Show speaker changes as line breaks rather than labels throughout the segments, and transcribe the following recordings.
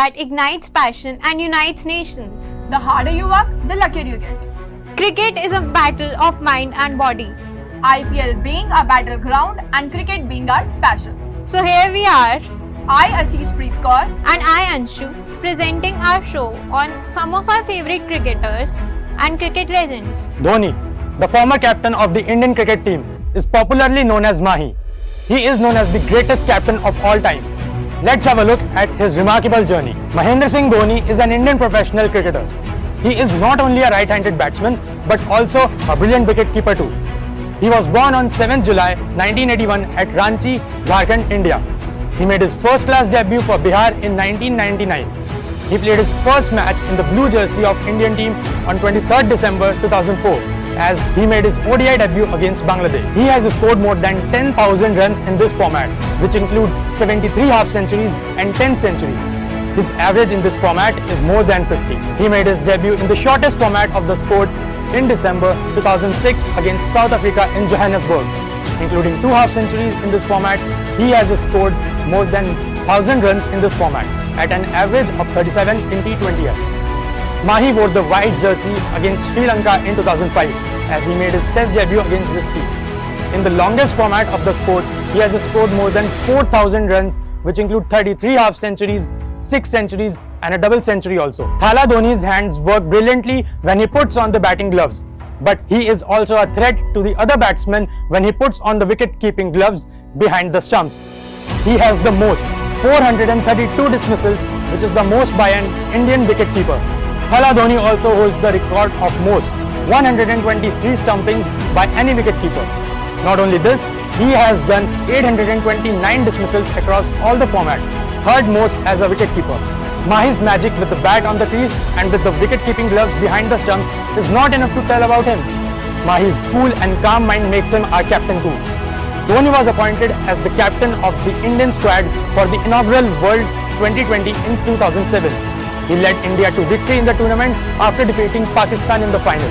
that ignites passion and unites nations.
The harder you work, the luckier you get.
Cricket is a battle of mind and body.
IPL being a battleground and cricket being our passion.
So here we are,
I, Ashish Preet Kaur,
and I, Anshu, presenting our show on some of our favorite cricketers and cricket legends.
Dhoni, the former captain of the Indian cricket team, is popularly known as Mahi. He is known as the greatest captain of all time. Let's have a look at his remarkable journey. Mahendra Singh Dhoni is an Indian professional cricketer. He is not only a right-handed batsman but also a brilliant wicket-keeper too. He was born on 7th July 1981 at Ranchi, Jharkhand, India. He made his first-class debut for Bihar in 1999. He played his first match in the blue jersey of Indian team on 23rd December 2004 as he made his ODI debut against Bangladesh. He has scored more than 10,000 runs in this format, which include 73 half-centuries and 10 centuries. His average in this format is more than 50. He made his debut in the shortest format of the sport in December 2006 against South Africa in Johannesburg. Including 2 half-centuries in this format, he has scored more than 1,000 runs in this format at an average of 37 in T20I. Mahi wore the white jersey against Sri Lanka in 2005 as he made his test debut against this team. In the longest format of the sport, he has scored more than 4,000 runs, which include 33 half-centuries, 6 centuries and a double century also. Thala Dhoni's hands work brilliantly when he puts on the batting gloves, but he is also a threat to the other batsmen when he puts on the wicket-keeping gloves behind the stumps. He has the most 432 dismissals, which is the most by an Indian wicket-keeper. Thala Dhoni also holds the record of most 123 stumpings by any wicket-keeper. Not only this, he has done 829 dismissals across all the formats, third most as a wicket-keeper. Mahi's magic with the bat on the crease and with the wicket-keeping gloves behind the stump is not enough to tell about him. Mahi's cool and calm mind makes him our captain too. Dhoni was appointed as the captain of the Indian squad for the inaugural World 2020 in 2007. He led India to victory in the tournament after defeating Pakistan in the final.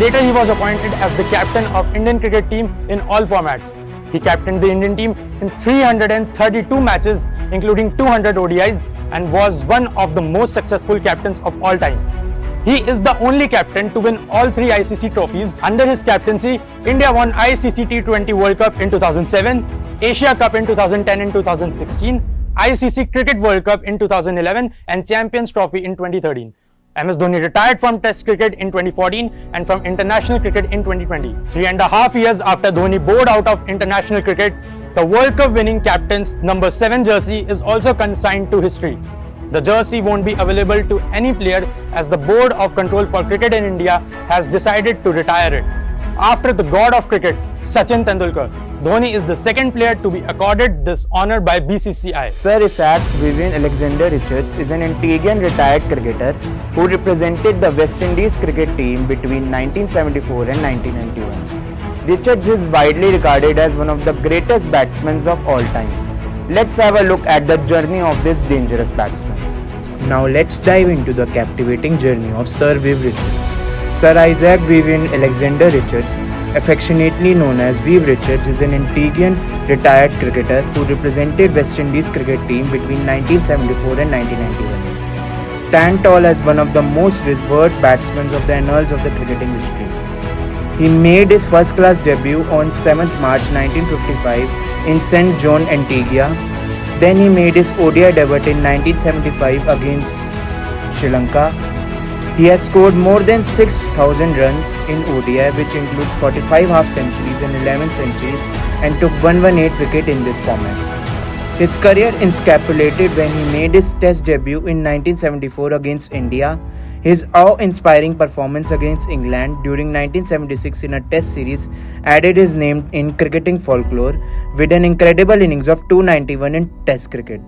Later he was appointed as the captain of Indian cricket team in all formats. He captained the Indian team in 332 matches including 200 ODIs and was one of the most successful captains of all time. He is the only captain to win all 3 ICC trophies. Under his captaincy, India won ICC T20 World Cup in 2007, Asia Cup in 2010 and 2016, ICC Cricket World Cup in 2011 and Champions Trophy in 2013. MS Dhoni retired from Test cricket in 2014 and from international cricket in 2020. 3.5 years after Dhoni bowed out of international cricket, the World Cup winning captain's number 7 jersey is also consigned to history. The jersey won't be available to any player as the Board of Control for Cricket in India has decided to retire it. After the god of cricket, Sachin Tendulkar, Dhoni is the second player to be accorded this honour by BCCI.
Sir Isaac Vivian Alexander Richards is an Antiguan retired cricketer who represented the West Indies cricket team between 1974 and 1991. Richards is widely regarded as one of the greatest batsmen of all time. Let's have a look at the journey of this dangerous batsman.
Now let's dive into the captivating journey of Sir Viv Richards. Sir Isaac Vivian Alexander Richards, affectionately known as Viv Richards, is an Antiguan retired cricketer who represented West Indies cricket team between 1974 and 1991. Stand tall as one of the most revered batsmen of the annals of the cricketing history. He made his first-class debut on 7th March 1955 in St. John, Antigua. Then he made his ODI debut in 1975 against Sri Lanka. He has scored more than 6,000 runs in ODI, which includes 45 half-centuries and 11 centuries, and took 118 wicket in this format. His career encapsulated when he made his Test debut in 1974 against India. His awe-inspiring performance against England during 1976 in a Test series added his name in cricketing folklore with an incredible innings of 291 in Test cricket.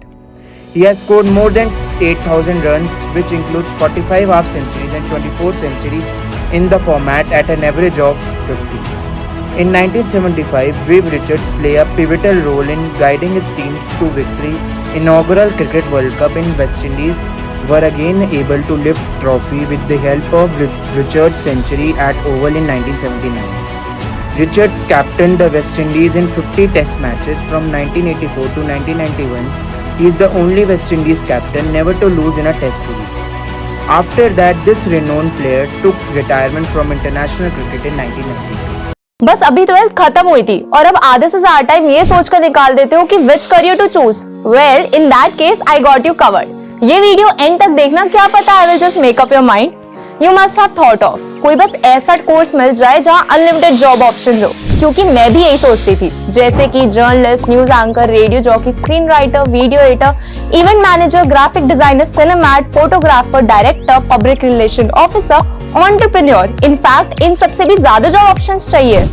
He has scored more than 8,000 runs, which includes 45 half-centuries and 24 centuries in the format at an average of 50. In 1975, Viv Richards played a pivotal role in guiding his team to victory. Inaugural Cricket World Cup in West Indies were again able to lift trophy with the help of Richards' century at Oval in 1979. Richards captained the West Indies in 50 Test matches from 1984 to 1991 He is the only West Indies captain never to lose in a test series. After that, this renowned player took retirement from international cricket in 1992.
बस अभी 12th खत्म हुई थी और अब आधे से ज्यादा टाइम ये सोचकर निकाल देते हो कि which career to choose. Well, in that case I got you covered. ये वीडियो एंड तक देखना, क्या पता I will just make up your mind. You must have thought of कोई बस ऐसा कोर्स मिल जाए जहाँ अनलिमिटेड जॉब ऑप्शन हो, क्योंकि मैं भी यही सोचती थी. जैसे कि journalist, news anchor, radio jockey, screen writer, video editor, event manager, graphic designer, सिनेमैट, photographer, director, public relation officer, entrepreneur. In fact इन सबसे भी ज्यादा जॉब ऑप्शंस चाहिए.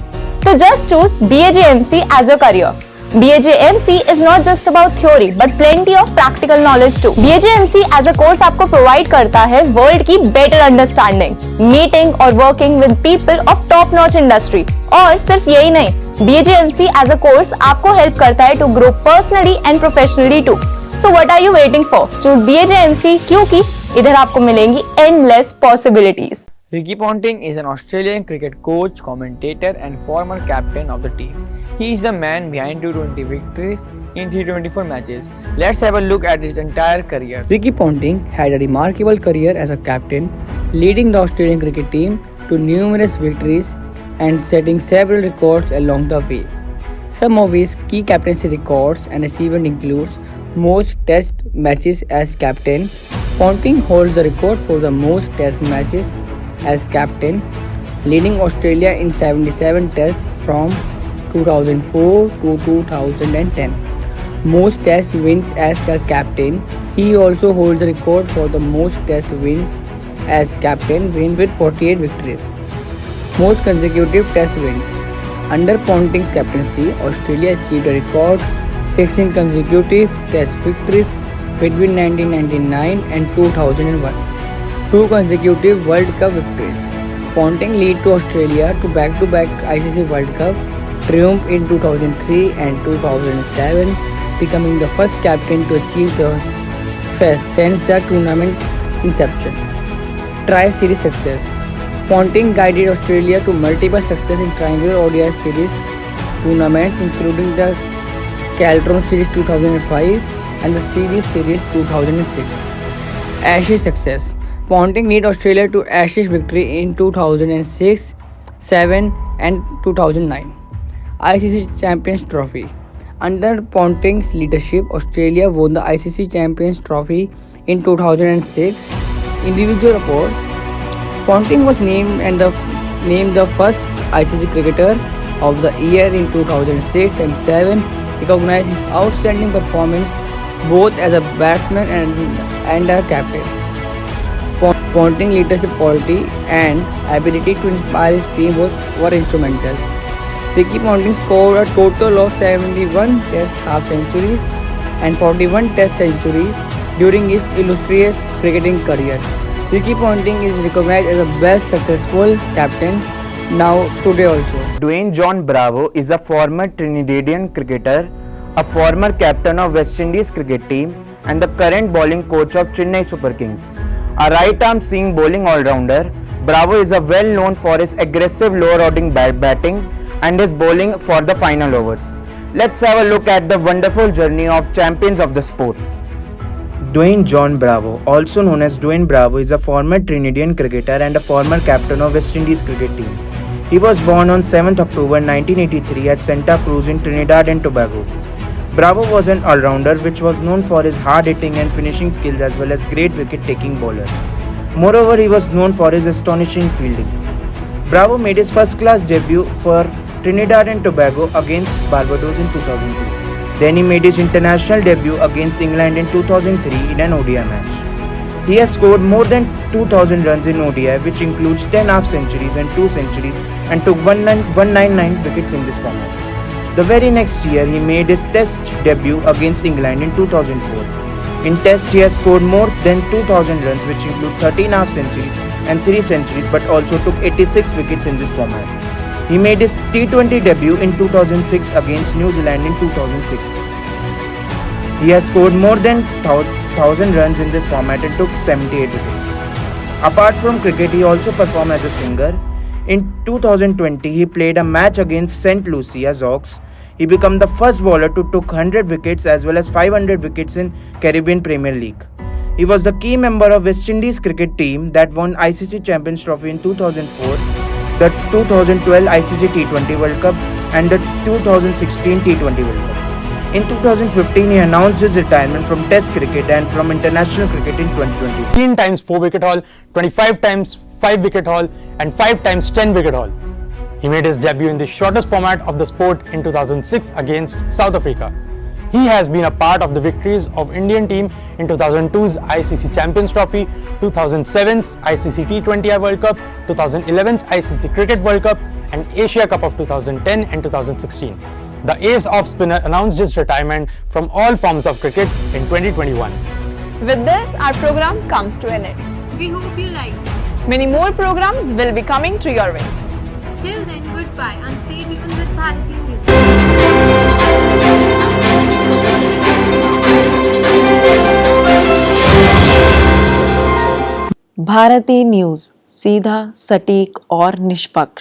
तो just choose BAJMC as a career. BAJMC is not just about theory but plenty of practical knowledge too. BAJMC as a course आपको provide करता है world की better understanding, meeting और working with people of top notch industry. और सिर्फ यही नहीं, BAJMC as a course आपको help करता है to grow personally and professionally too. So what are you waiting for? Choose BAJMC क्योंकि इधर आपको मिलेंगी endless possibilities.
Ricky Ponting is an Australian cricket coach, commentator and former captain of the team. He is the man behind 220 victories in 324 matches. Let's have a look at his entire career.
Ricky Ponting had a remarkable career as a captain, leading the Australian cricket team to numerous victories and setting several records along the way. Some of his key captaincy records and achievements includes most test matches as captain. Ponting holds the record for the most test matches as captain, leading Australia in 77 tests from 2004 to 2010. Most test wins as a captain. He also holds the record for the most test wins as captain, wins with 48 victories. Most consecutive test wins. Under Ponting's captaincy, Australia achieved a record 16 consecutive test victories between 1999 and 2001. 2 consecutive World Cup victories. Ponting led to Australia to back-to-back ICC World Cup triumph in 2003 and 2007, becoming the first captain to achieve the first since the tournament inception. Tri-Series success. Ponting guided Australia to multiple success in triangular ODI series tournaments, including the Carlton Series 2005 and the Series 2006. Ashes success. Ponting led Australia to Ashes victory in 2006, 7 and 2009. ICC Champions Trophy. Under Ponting's leadership, Australia won the ICC Champions Trophy in 2006. Individual awards. Ponting was named the first ICC cricketer of the year in 2006 and 7, recognized his outstanding performance both as a batsman and a captain. Ponting's leadership quality and ability to inspire his team were instrumental. Ricky Ponting scored a total of 71 Test half-centuries and 41 Test centuries during his illustrious cricketing career. Ricky Ponting is recognized as the best successful captain now today also.
Dwayne John Bravo is a former Trinidadian cricketer, a former captain of West Indies cricket team and the current bowling coach of Chennai Super Kings. A right-arm seam bowling all-rounder, Bravo is well known for his aggressive lower-order batting and his bowling for the final overs. Let's have a look at the wonderful journey of champions of the sport.
Dwayne John Bravo, also known as Dwayne Bravo, is a former Trinidadian cricketer and a former captain of West Indies cricket team. He was born on 7th October 1983 at Santa Cruz in Trinidad and Tobago. Bravo was an all-rounder which was known for his hard-hitting and finishing skills as well as great wicket-taking bowler. Moreover, he was known for his astonishing fielding. Bravo made his first-class debut for Trinidad and Tobago against Barbados in 2002. Then he made his international debut against England in 2003 in an ODI match. He has scored more than 2,000 runs in ODI, which includes 10 half-centuries and 2 centuries, and took 199 wickets in this format. The very next year, he made his Test debut against England in 2004. In Test, he has scored more than 2,000 runs, which include 13 half-centuries and 3 centuries, but also took 86 wickets in this format. He made his T20 debut in 2006 against New Zealand in 2006. He has scored more than 1,000 runs in this format and took 78 wickets. Apart from cricket, he also performed as a singer. In 2020, he played a match against St. Lucia Zocs. He became the first bowler to took 100 wickets as well as 500 wickets in Caribbean Premier League. He was the key member of West Indies cricket team that won ICC Champions Trophy in 2004, the 2012 ICC T20 World Cup and the 2016 T20 World Cup. In 2015, he announced his retirement from Test cricket and from international cricket in 2020.
15 times 4 wicket haul, 25 times 5 wicket haul and 5 times 10 wicket haul. He made his debut in the shortest format of the sport in 2006 against South Africa. He has been a part of the victories of Indian team in 2002's ICC Champions Trophy, 2007's ICC T20I World Cup, 2011's ICC Cricket World Cup and Asia Cup of 2010 and 2016. The ace off spinner announced his retirement from all forms of cricket in 2021.
With this, our program comes to an end.
We hope you liked.
Many more programs will be coming to your way.
Till then, goodbye and stay tuned with Bharati News.
Bharati News, सीधा, सटीक और निष्पक्ष।